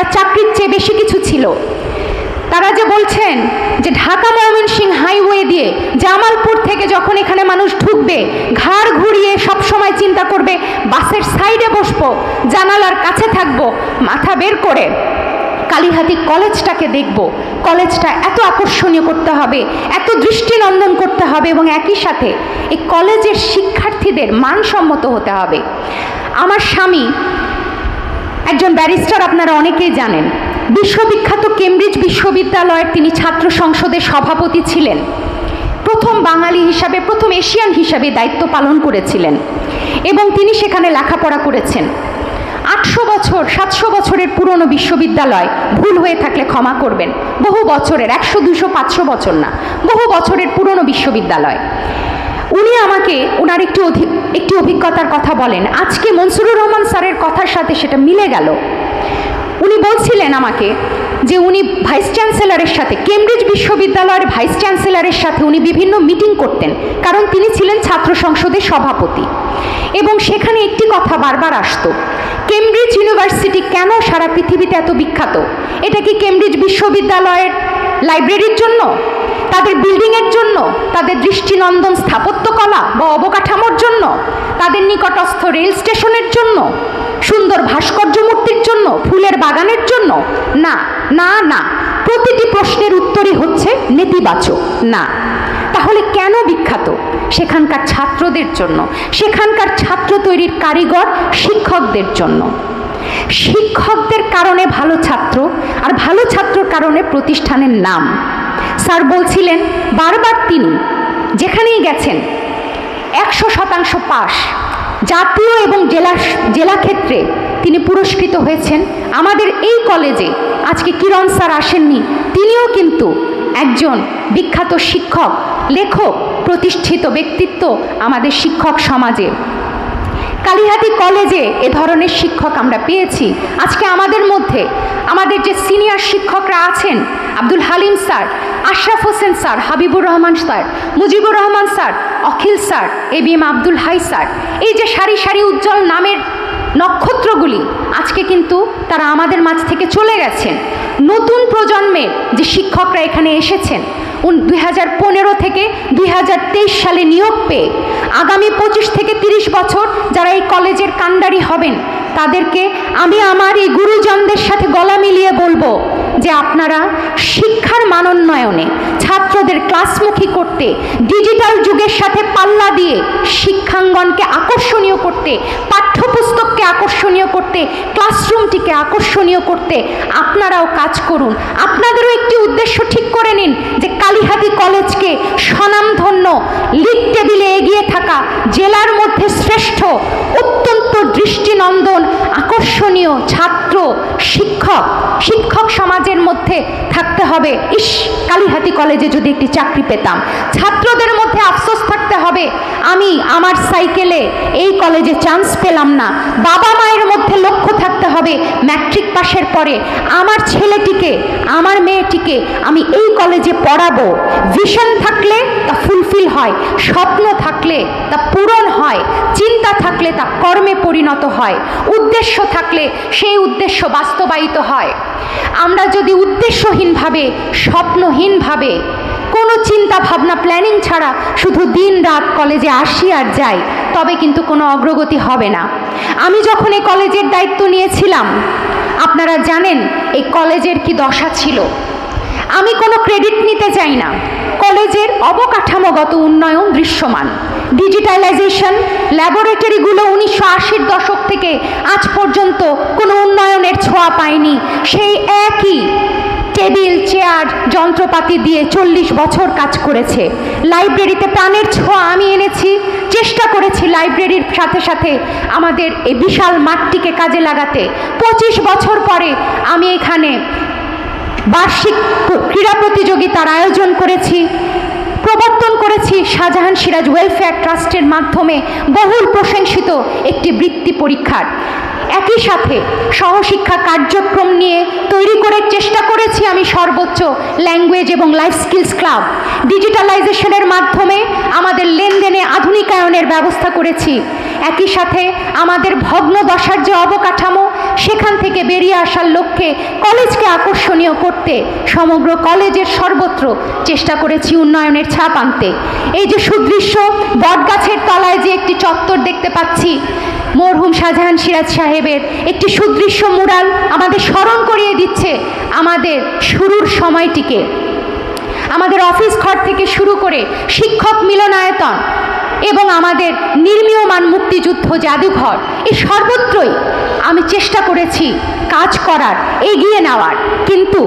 একটা চাকরির চেয়ে বেশি কিছু ছিল। তারা যে বলছেন যে ঢাকা ময়মনসিংহ হাইওয়ে দিয়ে জামালপুর থেকে যখন এখানে মানুষ ঢুকবে, ঘাড় ঘুরিয়ে সবসময় চিন্তা করবে বাসের সাইডে বসবো, জানালার কাছে থাকবো, মাথা বের করে কালীহাতি কলেজটাকে দেখব। কলেজটা এত আকর্ষণীয় করতে হবে, এত দৃষ্টিনন্দন করতে হবে, এবং একই সাথে এই কলেজের শিক্ষার্থীদের মানসম্মত হতে হবে। আমার স্বামী একজন ব্যারিস্টার, আপনারা অনেকেই জানেন। বিশ্ববিখ্যাত কেমব্রিজ বিশ্ববিদ্যালয়ের তিনি ছাত্র সংসদের সভাপতি ছিলেন। প্রথম বাঙালি হিসাবে, প্রথম এশিয়ান হিসাবে দায়িত্ব পালন করেছিলেন, এবং তিনি সেখানে লেখাপড়া করেছেন। 800 বছর 700 বছরের পুরনো বিশ্ববিদ্যালয়, ভুল হয়ে থাকলে ক্ষমা করবেন, বহু বছরের, 100 200 500 বছর না, বহু বছরের পুরনো বিশ্ববিদ্যালয়। উনি আমাকে ওনার একটি অভিজ্ঞতার কথা বলেন। আজকে মনসুরুর রহমান স্যারের কথার সাথে সেটা মিলে গেল। উনি বলছিলেন আমাকে যে উনি ভাইস চ্যান্সেলরের সাথে, কেমব্রিজ বিশ্ববিদ্যালয়ের ভাইস চ্যান্সেলরের সাথে উনি বিভিন্ন মিটিং করতেন, কারণ তিনি ছিলেন ছাত্র সংসদের সভাপতি। এবং সেখানে একটি কথা বারবার আসতো, কেমব্রিজ ইউনিভার্সিটি কেন সারা পৃথিবীতে এত বিখ্যাত? এটা কি কেমব্রিজ বিশ্ববিদ্যালয়ের লাইব্রেরির জন্য, তাদের বিল্ডিংয়ের জন্য, তাদের দৃষ্টিনন্দন স্থাপত্যকলা বা অবকাঠামোর জন্য, তাদের নিকটস্থ রেল স্টেশনের জন্য, সুন্দর ভাস্কর্য মূর্তির জন্য, ফুলের বাগানের জন্য? না না না, প্রতিটি প্রশ্নের উত্তরই হচ্ছে নেতিবাচক না। তাহলে কেন বিখ্যাত? সেখানকার ছাত্রদের জন্য, সেখানকার ছাত্র তৈরির কারিগর শিক্ষকদের জন্য। শিক্ষকদের কারণে ভালো ছাত্র, আর ভালো ছাত্রর কারণে প্রতিষ্ঠানের নাম। স্যার বলছিলেন বারবার, তিনি যেখানেই গেছেন 100% পাস, জাতীয় এবং জেলা ক্ষেত্রে তিনি পুরস্কৃত হয়েছেন। আমাদের এই কলেজে আজকে কিরণ স্যার আসেননি, তিনিও কিন্তু একজন বিখ্যাত শিক্ষক, লেখক, প্রতিষ্ঠিত ব্যক্তিত্ব আমাদের শিক্ষক সমাজে। কালীহাতি কলেজে এ ধরনের শিক্ষক আমরা পেয়েছি। আজকে আমাদের মধ্যে আমাদের যে সিনিয়র শিক্ষকরা আছেন, Abdul Halim sir, Ashraf Hossain sir, Habibur Rahman sir, Mujibur Rahman sir, Akhil sir, ABM Abdul Hai sir, এই যে সারি সারি উজ্জ্বল নামের নক্ষত্রগুলি, আজকে কিন্তু তারা আমাদের মাঝ থেকে চলে গেছেন। নতুন প্রজন্মের যে শিক্ষকরা এখানে এসেছেন, 2015 থেকে 2023 সালে নিয়োগ পেয়ে আগামী 25 থেকে 30 বছর যারা এই কলেজের কাণ্ডারি হবেন, তাদেরকে আমি আমার এই গুরুজনদের সাথে গলা মিলিয়ে বলবো যে আপনারা শিক্ষার মানোন্নয়নে, ছাত্রদের ক্লাসমুখী করতে, ডিজিটাল যুগের সাথে পাল্লা দিয়ে শিক্ষাঙ্গনকে আকর্ষণীয় করতে, পাঠ্যপুস্তককে আকর্ষণীয় করতে, ক্লাসরুমটিকে আকর্ষণীয় করতে আপনারাও কাজ করুন। আপনাদেরও একটি উদ্দেশ্য ঠিক করে নিন যে কালীহাতি কলেজকে স্বনামধন্য, লিগ টেবিলে এগিয়ে থাকা, জেলার মধ্যে শ্রেষ্ঠ, অত্যন্ত দৃষ্টিনন্দন, আকর্ষণীয় ছাত্র শিক্ষক সমাজের মধ্যে থাকতে হবে। ইস, কালীহাতি কলেজে যদি একটি চাকরি পেতাম। ছাত্রদের মধ্যে আফসোস থাকতে হবে, আমি আমার সাইকেলে এই কলেজে চান্স পেলাম না। বাবা মায়ের মধ্যে লক্ষ্য থাকতে হবে, ম্যাট্রিক পাশের পরে আমার ছেলেটিকে, আমার মেয়েটিকে আমি এই কলেজে পড়াবো। ভিশন থাকলে তা ফুলফিল হয়, স্বপ্ন থাকলে তা পূরণ হয়, চিন্তা থাকলে তা কর্মে পরিণত হয়, উদ্দেশ্য থাকলে সেই উদ্দেশ্য বাস্তবায়িত হয়। আমরা যদি উদ্দেশ্যহীনভাবে, স্বপ্নহীনভাবে, কোনো চিন্তা ভাবনা, প্ল্যানিং ছাড়া শুধু দিন রাত কলেজে আসি আর যাই, তবে কিন্তু কোনো অগ্রগতি হবে না। আমি যখন এই কলেজের দায়িত্ব নিয়েছিলাম, আপনারা জানেন এই কলেজের কি দশা ছিল। আমি কোনো ক্রেডিট নিতে চাই না, কলেজের অবকাঠামোগত উন্নয়ন দৃশ্যমান। ডিজিটালাইজেশন, ল্যাবরেটরিগুলো 1980-র দশক থেকে আজ পর্যন্ত কোনো উন্নয়নের ছোঁয়া পায়নি। সেই একই টেবিল, চেয়ার, যন্ত্রপাতি দিয়ে 40 বছর কাজ করেছে। লাইব্রেরিতে প্রাণের ছোঁয়া আমি এনেছি, চেষ্টা করেছি লাইব্রেরির সাথে সাথে আমাদের এই বিশাল মাঠটিকে কাজে লাগাতে। 25 বছর পরে আমি এখানে বার্ষিক ক্রীড়া প্রতিযোগিতার আয়োজন করেছি, প্রবর্তন করেছি শাহজাহান সিরাজ ওয়েলফেয়ার ট্রাস্টের মাধ্যমে বহুল প্রশংসিত একটি বৃত্তি পরীক্ষার। একই সাথে সহশিক্ষা কার্যক্রম নিয়ে তৈরি করে চেষ্টা করেছি আমি সর্বোচ্চ ল্যাঙ্গুয়েজ এবং লাইফ স্কিলস ক্লাব। ডিজিটালাইজেশনের মাধ্যমে আমাদের লেনদেনে আধুনিকায়নের ব্যবস্থা করেছি। একই সাথে আমাদের ভগ্ন দশার যে অবকাঠামো, সেখান থেকে বেরিয়ে আসার লক্ষ্যে কলেজকে আকর্ষণীয় করতে সমগ্র কলেজের সর্বত্র চেষ্টা করেছি উন্নয়নের ছাপ আনতে। এই যে সুদৃশ্য বটগাছের তলায় যে একটি চত্বর দেখতে পাচ্ছি, মরহুম শাহজাহান সিরাজ সাহেবের একটি সুদৃশ্য মুরাল আমাদের স্মরণ করিয়ে দিচ্ছে আমাদের শুরুর সময়টিকে। আমাদের অফিস ঘর থেকে শুরু করে শিক্ষক মিলনায়তন এবং আমাদের নির্মীয়মান মুক্তিযুদ্ধ জাদুঘর, এই সর্বত্রই আমি চেষ্টা করেছি কাজ করার, এগিয়ে নেওয়ার। কিন্তু